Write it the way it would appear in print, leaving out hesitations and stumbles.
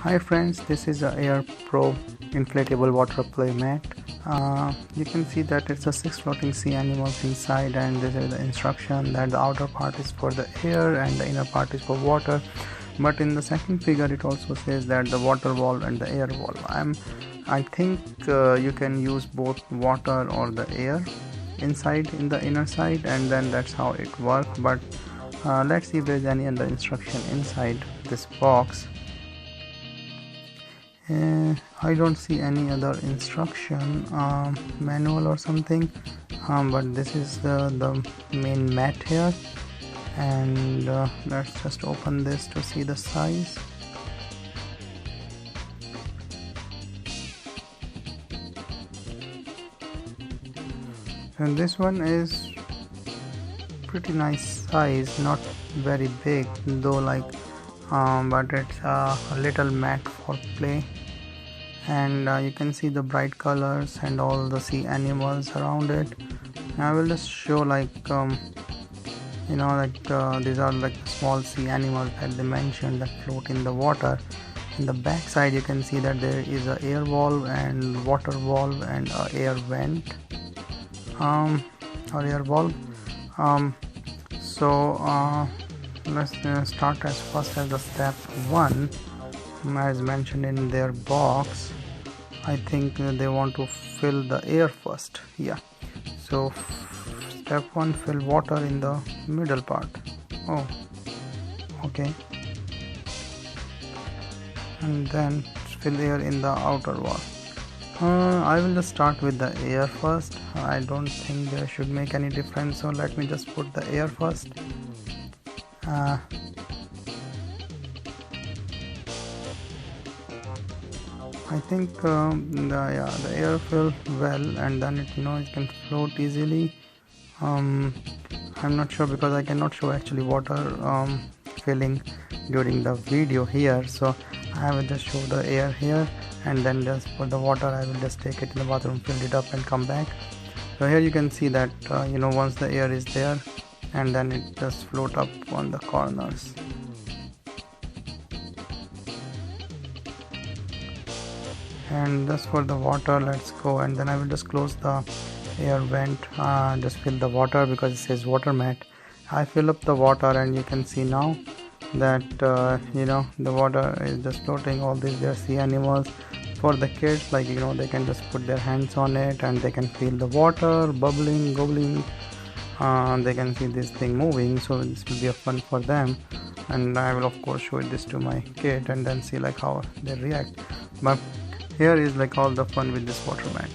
Hi friends, this is a Air Pro inflatable water play mat. You can see that it's a 6 floating sea animals inside, and this is the instruction that the outer part is for the air and the inner part is for water. But in the second figure it also says that the water valve and the air valve. I think you can use both water or the air inside in the inner side, and then that's how it works. But let's see if there's any other instruction inside this box. I don't see any other instruction manual or something, but this is the main mat here, and let's just open this to see the size. And this one is pretty nice size, not very big though, but it's a little mat for play. And you can see the bright colors and all the sea animals around it. I will just show these are like small sea animals that they mentioned that float in the water. In the back side you can see that there is a air valve and water valve and a air vent or air valve. Let's start as first as the step 1. As mentioned in their box, I think they want to fill the air first. Yeah, so step 1, fill water in the middle part. Oh, okay. And then fill air in the outer wall. I will just start with the air first. I don't think there should make any difference, so let me just put the air first. I think the air fill well, and then it can float easily. I'm not sure because I cannot show actually water filling during the video here, so I will just show the air here, and then just for the water I will just take it in the bathroom, fill it up and come back. So here you can see that once the air is there, and then it just float up on the corners. And just for the water, let's go, and then I will just close the air vent, just fill the water because it says water mat. I fill up the water, and you can see now that the water is just floating. All these are sea animals for the kids, they can just put their hands on it and they can feel the water bubbling, gobbling. They can see this thing moving, so this will be a fun for them, and I will of course show this to my kid and then see how they react. But here is all the fun with this water mat.